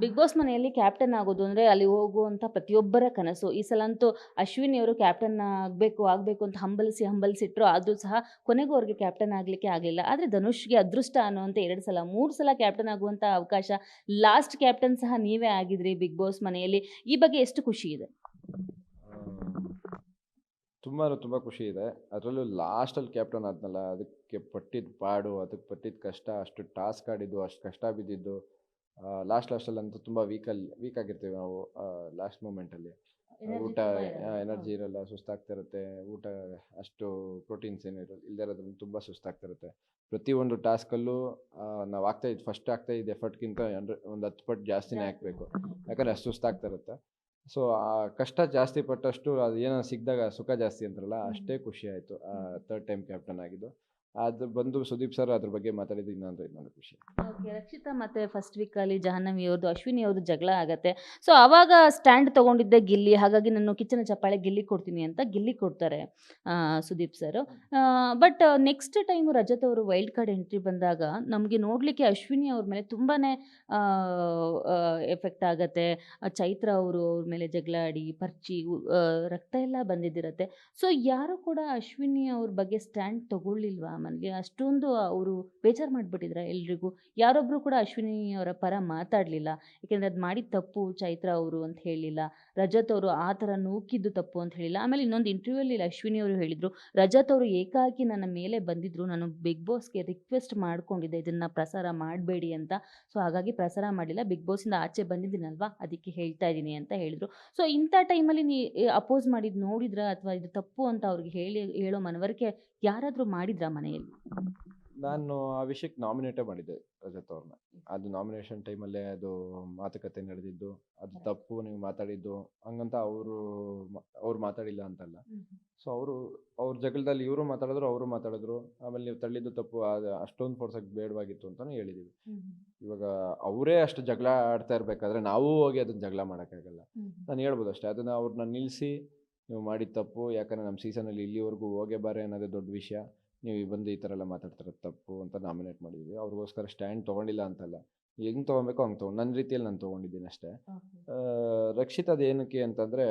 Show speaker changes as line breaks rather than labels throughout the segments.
Big boss ಮನೆಯಲ್ಲಿ captain ಆಗೋದು ಅಂದ್ರೆ ಅಲ್ಲಿ ಹೋಗುವಂತ ಪ್ರತಿಯೊಬ್ಬರ ಕನಸು. ಈ ಸಲ ಅಂತೂ ಅಶ್ವಿನಿ ಅವರು ಕ್ಯಾಪ್ಟನ್ ಆಗ್ಬೇಕು ಅಂತ ಹಂಬಲಿಸಿಟ್ರು. ಆದ್ರೂ ಸಹ ಕೊನೆಗೂ ಅವ್ರಿಗೆ ಕ್ಯಾಪ್ಟನ್ ಆಗ್ಲಿಕ್ಕೆ ಆಗ್ಲಿಲ್ಲ. ಆದ್ರೆ ಧನುಷ್‌ಗೆ ಅದೃಷ್ಟ ಅನ್ನುವಂತೆ 2 ಸಲ, 3 ಸಲ ಕ್ಯಾಪ್ಟನ್ ಆಗುವಂತ ಅವಕಾಶ, ಲಾಸ್ಟ್ ಕ್ಯಾಪ್ಟನ್ ಸಹ ನೀವೇ ಆಗಿದ್ರಿ ಬಿಗ್ ಬಾಸ್ ಮನೆಯಲ್ಲಿ. ಈ ಬಗ್ಗೆ ಎಷ್ಟು ಖುಷಿ ಇದೆ?
ತುಂಬ ಖುಷಿ ಇದೆ. ಅದರಲ್ಲೂ ಲಾಸ್ಟಲ್ಲಿ ಕ್ಯಾಪ್ಟನ್ ಆದ್ನಲ್ಲ, ಅದಕ್ಕೆ ಪಟ್ಟಿದ್ದ ಪಾಡು, ಅದಕ್ಕೆ ಪಟ್ಟಿದ್ದ ಕಷ್ಟ, ಅಷ್ಟು ಟಾಸ್ಕ್ ಆಡಿದ್ದು, ಅಷ್ಟು ಕಷ್ಟ ಬಿದ್ದಿದ್ದು, ಲಾಸ್ಟಲ್ಲಂತೂ ತುಂಬ ವೀಕ್ ಆಗಿರ್ತೀವಿ ನಾವು. ಲಾಸ್ಟ್ ಮೂಮೆಂಟಲ್ಲಿ
ಎನರ್ಜಿ
ಊಟ
ತುಂಬಾ ಇರಲ್ಲ.
ಎನರ್ಜಿ
ಹೌದು.
ಇರಲ್ಲ, ಸುಸ್ತಾಗ್ತಿರುತ್ತೆ. ಊಟ ಅಷ್ಟು ಪ್ರೋಟೀನ್ಸ್ ಏನು ಇಲ್ಲದೇ ಇರೋದ್ರಿಂದ ತುಂಬ ಸುಸ್ತಾಗ್ತಿರುತ್ತೆ. ಪ್ರತಿಯೊಂದು ಟಾಸ್ಕಲ್ಲೂ ನಾವು ಫಸ್ಟ್ ಆಗ್ತಾಯಿದ್ದ ಎಫರ್ಟ್‌ಗಿಂತ ಒಂದು 10 ಪಟ್ಟು ಜಾಸ್ತಿನೇ
ಜಾಸ್ತಿ
ಹಾಕಬೇಕು.
ಮಾಡ್ತಾರೆ.
ಯಾಕಂದರೆ ಅಷ್ಟು ಸುಸ್ತಾಗ್ತಿರುತ್ತೆ. ಸೊ, ಆ ಕಷ್ಟ ಜಾಸ್ತಿ ಪಟ್ಟಷ್ಟು ಅದು ಏನೋ ಸಿಕ್ಕಿದಾಗ ಸುಖ ಜಾಸ್ತಿ ಅಂತಾರಲ್ಲ,
ಹ್ಮ್.
ಅಷ್ಟೇ ಖುಷಿ ಆಯಿತು.
ಹ್ಮ್.
ಥರ್ಡ್ ಟೈಮ್ ಕ್ಯಾಪ್ಟನ್ ಆಗಿದ್ದು. ಅದು ಬಂದು ಸುದೀಪ್ ಸರ್ ಅದ್ರ ಬಗ್ಗೆ ಮಾತಾಡಿದ್ದು ಇನ್ನೊಂದು ಖುಷಿ.
ಓಕೆ. ರಕ್ಷಿತಾ ಮತ್ತೆ ಫಸ್ಟ್ ವೀಕಲ್ಲಿ ಜಾಹ್ನವಿ ಅವ್ರದ್ದು, ಅಶ್ವಿನಿ ಅವ್ರದ್ದು ಜಗಳ ಆಗತ್ತೆ. ಸೊ ಅವಾಗ ಸ್ಟ್ಯಾಂಡ್ ತಗೊಂಡಿದ್ದೆ ಗಿಲ್ಲಿ. ಹಾಗಾಗಿ ನಾನು ಕಿಚ್ಚನ ಚಪ್ಪಾಳೆ ಗಿಲ್ಲಿಗೆ ಕೊಡ್ತೀನಿ ಅಂತ ಗಿಲ್ಲಿಗೆ ಕೊಡ್ತಾರೆ Sudeep sir. But next time Rajat ಅವರು ವೈಲ್ಡ್ ಕಾರ್ಡ್ ಎಂಟ್ರಿ ಬಂದಾಗ ನಮಗೆ ನೋಡಲಿಕ್ಕೆ ಅಶ್ವಿನಿ ಅವ್ರ ಮೇಲೆ ತುಂಬಾನೇ ಎಫೆಕ್ಟ್ ಆಗತ್ತೆ. ಚೈತ್ರ ಅವರು ಅವ್ರ ಮೇಲೆ ಜಗಳ ಆಡಿ ಪರ್ಚಿ ರಕ್ತ ಎಲ್ಲ ಬಂದಿದ್ದಿರತ್ತೆ. ಸೊ ಯಾರು ಕೂಡ ಅಶ್ವಿನಿ ಅವ್ರ ಬಗ್ಗೆ ಸ್ಟ್ಯಾಂಡ್ ತಗೊಳ್ಳಿಲ್ವಾ ಮನೇಲಿ? ಅಷ್ಟೊಂದು ಅವರು ಬೇಜಾರು ಮಾಡಿಬಿಟ್ಟಿದ್ರಾ ಎಲ್ರಿಗೂ? ಯಾರೊಬ್ಬರು ಕೂಡ ಅಶ್ವಿನಿ ಅವರ ಪರ ಮಾತಾಡಲಿಲ್ಲ. ಏಕೆಂದರೆ ಅದು ಮಾಡಿದ ತಪ್ಪು ಚೈತ್ರ ಅವರು ಅಂತ ಹೇಳಿಲ್ಲ. ರಜತ್ ಅವರು ಆ ಥರ ನೂಕಿದ್ದು ತಪ್ಪು ಅಂತ ಹೇಳಿಲ್ಲ. ಆಮೇಲೆ ಇನ್ನೊಂದು ಇಂಟರ್ವ್ಯೂವಲ್ಲಿ ಅಶ್ವಿನಿ ಅವರು ಹೇಳಿದರು, ರಜತ್ ಅವರು ಏಕಾಏಕಿ ನನ್ನ ಮೇಲೆ ಬಂದಿದ್ದರು. ನಾನು ಬಿಗ್ ಬಾಸ್‌ಗೆ ರಿಕ್ವೆಸ್ಟ್ ಮಾಡ್ಕೊಂಡಿದ್ದೆ ಇದನ್ನ ಪ್ರಸಾರ ಮಾಡಬೇಡಿ ಅಂತ. ಸೊ ಹಾಗಾಗಿ ಪ್ರಸಾರ ಮಾಡಿಲ್ಲ. ಬಿಗ್ ಬಾಸಿಂದ ಆಚೆ ಬಂದಿದ್ದೀನಲ್ವಾ, ಅದಕ್ಕೆ ಹೇಳ್ತಾ ಇದ್ದೀನಿ ಅಂತ ಹೇಳಿದರು. ಸೊ ಇಂಥ ಟೈಮಲ್ಲಿ ಅಪೋಸ್ ಮಾಡಿದ್ದು ನೋಡಿದ್ರಾ? ಅಥವಾ ಇದು ತಪ್ಪು ಅಂತ ಅವ್ರಿಗೆ ಹೇಳೋ ಮನವರಿಕೆ ಯಾರಾದರೂ ಮಾಡಿದ್ರಾ ಮನೆಯಲ್ಲಿ?
ನಾನು ಆ ವಿಷಯಕ್ಕೆ ನಾಮಿನೇಟೇ ಮಾಡಿದ್ದೆ ರಜತ್ ಅವ್ರನ್ನ. ಅದು ನಾಮಿನೇಷನ್ ಟೈಮಲ್ಲೇ ಅದು ಮಾತುಕತೆ ನಡೆದಿದ್ದು, ಅದು ತಪ್ಪು ನೀವು ಮಾತಾಡಿದ್ದು, ಹಂಗಂತ ಅವ್ರು ಮಾತಾಡಿಲ್ಲ ಅಂತಲ್ಲ. ಸೊ, ಅವ್ರ ಜಗಳದಲ್ಲಿ ಇವರು ಮಾತಾಡಿದ್ರು, ಅವರು ಮಾತಾಡಿದ್ರು. ಆಮೇಲೆ ನೀವು ತಳ್ಳಿದ್ದು ತಪ್ಪು, ಅದು ಅಷ್ಟೊಂದು ಫೋರ್ಸಾಗಿ ಬೇಡವಾಗಿತ್ತು ಅಂತಲೂ ಹೇಳಿದ್ದೀವಿ. ಇವಾಗ ಅವರೇ ಅಷ್ಟು ಜಗಳ ಆಡ್ತಾ ಇರಬೇಕಾದ್ರೆ ನಾವು ಹೋಗಿ ಅದನ್ನ ಜಗಳ ಮಾಡೋಕ್ಕಾಗಲ್ಲ. ನಾನು ಹೇಳ್ಬೋದು ಅಷ್ಟೇ, ಅದನ್ನು ಅವ್ರನ್ನ ನಿಲ್ಲಿಸಿ, ನೀವು ಮಾಡಿದ ತಪ್ಪು, ಯಾಕಂದರೆ ನಮ್ಮ ಸೀಸನಲ್ಲಿ ಇಲ್ಲಿವರೆಗೂ ಹೋಗೇ ಬಾರೆ ಅನ್ನೋದೇ ದೊಡ್ಡ ವಿಷಯ. ನೀವು ಬಂದು ಈ ಥರ ಎಲ್ಲ ಮಾತಾಡ್ತಿರೋದು ತಪ್ಪು ಅಂತ ನಾಮಿನೇಟ್ ಮಾಡಿದ್ವಿ. ಅವ್ರಿಗೋಸ್ಕರ ಸ್ಟ್ಯಾಂಡ್ ತೊಗೊಂಡಿಲ್ಲ ಅಂತಲ್ಲ. ಹೆಂಗೆ ತೊಗೊಬೇಕೋ ಹಂಗೆ ನನ್ನ ರೀತಿಯಲ್ಲಿ ನಾನು ತೊಗೊಂಡಿದ್ದೀನಿ ಅಷ್ಟೇ. ರಕ್ಷಿತಾದು ಏನಕ್ಕೆ ಅಂತಂದರೆ,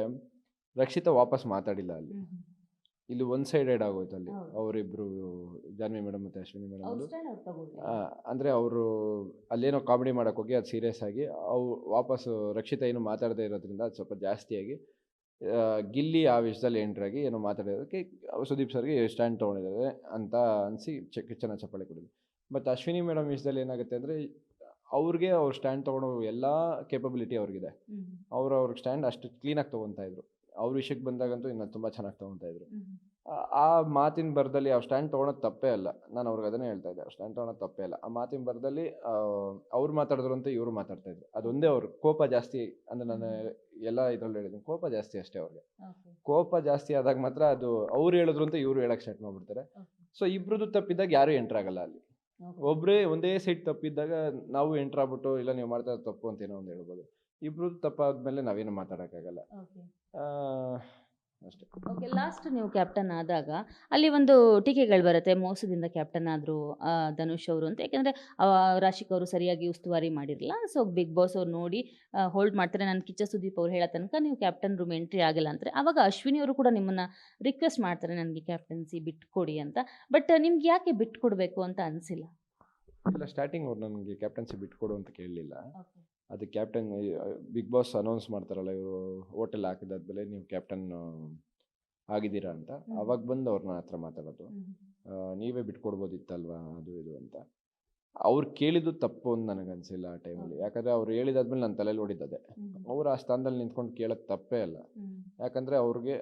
ರಕ್ಷಿತಾ ವಾಪಸ್ ಮಾತಾಡಿಲ್ಲ ಅಲ್ಲಿ. ಇಲ್ಲಿ ಒನ್ ಸೈಡೆಡ್ ಆಗೋಯ್ತು ಅಲ್ಲಿ. ಅವರಿಬ್ಬರು ಜಾನ್ವಿ ಮೇಡಮ್ ಮತ್ತು ಅಶ್ವಿನಿ ಮೇಡಮ್ದು. ಅಂದರೆ ಅವರು ಅಲ್ಲೇನೋ ಕಾಮಿಡಿ ಮಾಡೋಕ್ಕೆ ಹೋಗಿ ಅದು ಸೀರಿಯಸ್ ಆಗಿ ವಾಪಸ್ಸು ರಕ್ಷಿತಾ ಏನು ಮಾತಾಡದೇ ಇರೋದ್ರಿಂದ ಅದು ಸ್ವಲ್ಪ ಜಾಸ್ತಿಯಾಗಿ ಗಿಲ್ಲಿ ಆ ವಿಷಯದಲ್ಲಿ ಎಂಟ್ರಾಗಿ ಏನೋ ಮಾತಾಡೋದಕ್ಕೆ ಸುದೀಪ್ ಸರ್ಗೆ ಸ್ಟ್ಯಾಂಡ್ ತೊಗೊಂಡಿದ್ದಾರೆ ಅಂತ ಅನಿಸಿ ಕಿಚ್ಚನ ಚಪ್ಪಾಳೆ ಕೊಟ್ಟಿದ್ದು. ಮತ್ತು ಅಶ್ವಿನಿ ಮೇಡಮ್ ವಿಷಯದಲ್ಲಿ ಏನಾಗುತ್ತೆ ಅಂದರೆ, ಅವ್ರಿಗೆ ಅವ್ರು ಸ್ಟ್ಯಾಂಡ್ ತೊಗೊಳೋ ಎಲ್ಲ ಕೇಪಬಿಲಿಟಿ ಅವ್ರಿಗಿದೆ. ಅವ್ರಿಗೆ ಸ್ಟ್ಯಾಂಡ್ ಅಷ್ಟು ಕ್ಲೀನಾಗಿ ತೊಗೊತಾ ಇದ್ರು. ಅವ್ರ ವಿಷಯಕ್ಕೆ ಬಂದಾಗಂತೂ ಇನ್ನು ತುಂಬ ಚೆನ್ನಾಗಿ ತೊಗೊತಾ ಇದ್ರು. ಆ ಮಾತಿನ ಭರದಲ್ಲಿ ಅವ್ರು ಸ್ಟ್ಯಾಂಡ್ ತೊಗೊಳೋದು ತಪ್ಪೇ ಅಲ್ಲ. ನಾನು ಅವ್ರಿಗೆ ಅದನ್ನೇ ಹೇಳ್ತಾ ಇದ್ದೆ, ಸ್ಟ್ಯಾಂಡ್ ತೊಗೊಳೋದು ತಪ್ಪೇ ಅಲ್ಲ. ಆ ಮಾತಿನ ಭರದಲ್ಲಿ ಅವ್ರು ಮಾತಾಡಿದ್ರು ಅಂತ ಇವರು ಮಾತಾಡ್ತಾ ಇದ್ರು. ಅದೊಂದೇ ಅವ್ರು ಕೋಪ ಜಾಸ್ತಿ. ಅಂದರೆ ನಾನು ಎಲ್ಲ ಇದರಲ್ಲಿ ಹೇಳಿದ್ದೀನಿ, ಕೋಪ ಜಾಸ್ತಿ ಅಷ್ಟೇ ಅವ್ರಿಗೆ. ಕೋಪ ಜಾಸ್ತಿ ಆದಾಗ ಮಾತ್ರ ಅದು ಅವ್ರು ಹೇಳಿದ್ರು ಅಂತ ಇವರು ಹೇಳಕ್ಕೆ ಸ್ಟಾರ್ಟ್ ಮಾಡ್ಬಿಡ್ತಾರೆ. ಸೊ ಇಬ್ರದ್ದು ತಪ್ಪಿದ್ದಾಗ ಯಾರೂ ಎಂಟ್ರ್ ಆಗಲ್ಲ ಅಲ್ಲಿ. ಒಬ್ಬರೇ ಒಂದೇ ಸೈಡ್ ತಪ್ಪಿದ್ದಾಗ ನಾವು ಎಂಟ್ರ್ ಆಗ್ಬಿಟ್ಟು ಇಲ್ಲ ನೀವು ಮಾಡ್ತಾ ಇರೋದು ತಪ್ಪು ಅಂತ ಏನೋ ಒಂದು ಹೇಳ್ಬೋದು. ಇಬ್ರದ್ದು ತಪ್ಪಾದ್ಮೇಲೆ ನಾವೇನು ಮಾತಾಡೋಕ್ಕಾಗಲ್ಲ. ಅಷ್ಟೇ.
ಓಕೆ. ಲಾಸ್ಟ್ ನೀವು ಕ್ಯಾಪ್ಟನ್ ಆದಾಗ ಅಲ್ಲಿ ಒಂದು ಟೀಕೆಗಳು ಬರುತ್ತೆ, ಮೋಸದಿಂದ ಕ್ಯಾಪ್ಟನ್ ಆದರು ಧನುಷ್ ಅವರು ಅಂತ. ಯಾಕೆಂದರೆ ರಾಶಿಕ್ ಅವರು ಸರಿಯಾಗಿ ಉಸ್ತುವಾರಿ ಮಾಡಿರಲಿಲ್ಲ. ಸೊ ಬಿಗ್ ಬಾಸ್ ಅವ್ರು ನೋಡಿ ಹೋಲ್ಡ್ ಮಾಡ್ತಾರೆ. ನಾನು ಕಿಚ್ಚ ಸುದೀಪ್ ಅವ್ರು ಹೇಳೋ ತನಕ ನೀವು ಕ್ಯಾಪ್ಟನ್ ರೂಮ್ ಎಂಟ್ರಿ ಆಗಿಲ್ಲ ಅಂತಾರೆ. ಆವಾಗ ಅಶ್ವಿನಿ ಅವರು ಕೂಡ ನಿಮ್ಮನ್ನು ರಿಕ್ವೆಸ್ಟ್ ಮಾಡ್ತಾರೆ, ನನಗೆ ಕ್ಯಾಪ್ಟನ್ಸಿ ಬಿಟ್ಕೊಡಿ ಅಂತ. ಬಟ್ ನಿಮ್ಗೆ ಯಾಕೆ ಬಿಟ್ಕೊಡ್ಬೇಕು ಅಂತ ಅನಿಸಿಲ್ಲ?
ಇಲ್ಲ, ಸ್ಟಾರ್ಟಿಂಗ್ ಅವ್ರು ನನಗೆ ಕ್ಯಾಪ್ಟನ್ಸಿ ಬಿಟ್ಕೊಡು ಅಂತ ಕೇಳಲಿಲ್ಲ. ಅದು ಕ್ಯಾಪ್ಟನ್ ಬಿಗ್ ಬಾಸ್ ಅನೌನ್ಸ್ ಮಾಡ್ತಾರಲ್ಲ, ಇವರು ಹೋಟೆಲ್ ಹಾಕಿದಾದ್ಮೇಲೆ ನೀವು ಕ್ಯಾಪ್ಟನ್ ಆಗಿದ್ದೀರಾ ಅಂತ. ಅವಾಗ ಬಂದು ಅವ್ರು ನನ್ನ ಹತ್ರ ಮಾತಾಡೋದು, ನೀವೇ ಬಿಟ್ಕೊಡ್ಬೋದಿತ್ತಲ್ವಾ ಅದು ಇದು ಅಂತ. ಅವ್ರು ಕೇಳಿದ್ದು ತಪ್ಪು ಅಂತ ನನಗನ್ಸಿಲ್ಲ ಆ ಟೈಮಲ್ಲಿ. ಯಾಕಂದರೆ ಅವ್ರು ಹೇಳಿದಾದ್ಮೇಲೆ ನನ್ನ ತಲೆಯಲ್ಲಿ ಹೊಡಿತದೆ. ಅವ್ರು ಆ ಸ್ಥಾನದಲ್ಲಿ ನಿಂತ್ಕೊಂಡು ಕೇಳೋದು ತಪ್ಪೇ ಅಲ್ಲ. ಯಾಕಂದರೆ ಅವ್ರಿಗೆ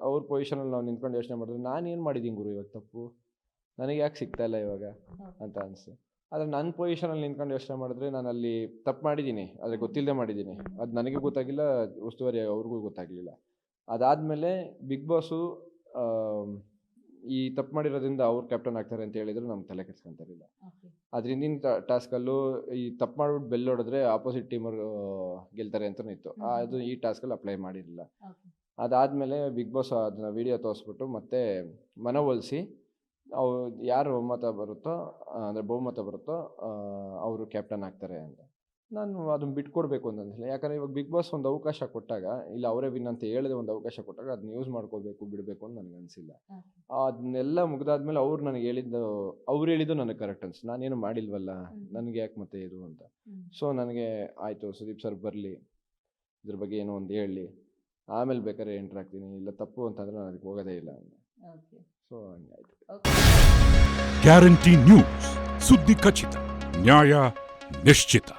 ಅವ್ರ ಪೊಸಿಷನಲ್ಲಿ ನಾವು ನಿಂತ್ಕೊಂಡು ಯೋಚನೆ ಮಾಡಿದ್ರೆ, ನಾನೇನು ಮಾಡಿದ್ದೀನಿ ಗುರು ಇವಾಗ ತಪ್ಪು, ನನಗೆ ಯಾಕೆ ಸಿಗ್ತಾ ಇಲ್ಲ ಇವಾಗ ಅಂತ ಅನಿಸ್ತು. ಆದರೆ ನನ್ನ ಪೊಸಿಷನಲ್ಲಿ ನಿಂತ್ಕೊಂಡು ಯೋಚನೆ ಮಾಡಿದ್ರೆ, ನಾನು ಅಲ್ಲಿ ತಪ್ಪು ಮಾಡಿದ್ದೀನಿ, ಆದರೆ ಗೊತ್ತಿಲ್ಲದೆ ಮಾಡಿದ್ದೀನಿ. ಅದು ನನಗೆ ಗೊತ್ತಾಗಿಲ್ಲ, ಉಸ್ತುವಾರಿ ಅವ್ರಿಗೂ ಗೊತ್ತಾಗಲಿಲ್ಲ. ಅದಾದಮೇಲೆ ಬಿಗ್ ಬಾಸು ಈ ತಪ್ಪು ಮಾಡಿರೋದ್ರಿಂದ ಅವ್ರು ಕ್ಯಾಪ್ಟನ್ ಆಗ್ತಾರೆ ಅಂತ ಹೇಳಿದ್ರು ನಮ್ಗೆ ತಲೆ ಕೆಡ್ಸ್ಕೊಂತಾರಿಲ್ಲ. ಅದ್ರ ಹಿಂದಿನ ಟಾಸ್ಕಲ್ಲೂ ಈ ತಪ್ಪು ಮಾಡ್ಬಿಟ್ಟು ಬೆಲ್ ಹೊಡೆದ್ರೆ ಆಪೋಸಿಟ್ ಟೀಮರು ಗೆಲ್ತಾರೆ ಅಂತಲೂ ಇತ್ತು. ಅದು ಈ ಟಾಸ್ಕಲ್ಲಿ ಅಪ್ಲೈ ಮಾಡಿರಲಿಲ್ಲ. ಅದಾದಮೇಲೆ ಬಿಗ್ ಬಾಸ್ ಅದನ್ನ ವಿಡಿಯೋ ತೋರಿಸ್ಬಿಟ್ಟು ಮತ್ತೆ ಮನವೊಲಿಸಿ ಯಾರು ಅಂದರೆ ಬಹುಮತ ಬರುತ್ತೋ ಅವರು ಕ್ಯಾಪ್ಟನ್ ಆಗ್ತಾರೆ ಅಂತ. ನಾನು ಅದನ್ನ ಬಿಟ್ಕೊಡ್ಬೇಕು ಅಂತ ಅನ್ಸಿಲ್ಲ. ಯಾಕಂದ್ರೆ ಇವಾಗ ಬಿಗ್ ಬಾಸ್ ಒಂದು ಅವಕಾಶ ಕೊಟ್ಟಾಗ, ಇಲ್ಲ ಅವರೇ ವಿನ್ ಅಂತ ಹೇಳದೆ ಒಂದು ಅವಕಾಶ ಕೊಟ್ಟಾಗ ಅದನ್ನ ಯೂಸ್ ಮಾಡ್ಕೋಬೇಕು, ಬಿಡಬೇಕು ಅಂತ ನನಗೆ ಅನಿಸಿಲ್ಲ. ಅದನ್ನೆಲ್ಲ ಮುಗ್ದಾದ್ಮೇಲೆ ಅವ್ರು ನನಗೆ ಅವ್ರು ಹೇಳಿದ್ದು ನನಗೆ ಕರೆಕ್ಟ್ ಅನ್ಸುತ್ತೆ. ನಾನೇನು ಮಾಡಿಲ್ವಲ್ಲ, ನನಗೆ ಯಾಕೆ ಮತ್ತೆ ಇದು ಅಂತ. ಸೊ ನನಗೆ ಆಯಿತು, ಸುದೀಪ್ ಸರ್ ಬರಲಿ, ಇದ್ರ ಬಗ್ಗೆ ಏನೋ ಒಂದು ಹೇಳಲಿ, ಆಮೇಲೆ ಬೇಕಾದ್ರೆ ಎಂಟ್ರ್ ಆಗ್ತೀನಿ, ಇಲ್ಲ ತಪ್ಪು ಅಂತಂದ್ರೆ ನಾನು ಅದಕ್ಕೆ ಹೋಗೋದೇ ಇಲ್ಲ. ಸೊ ಹಂಗಾಯ್ತು.
ಗ್ಯಾರಂಟಿ ನ್ಯೂಸ್, ಸುದ್ದಿ ಖಚಿತ, ನ್ಯಾಯ ನಿಶ್ಚಿತ.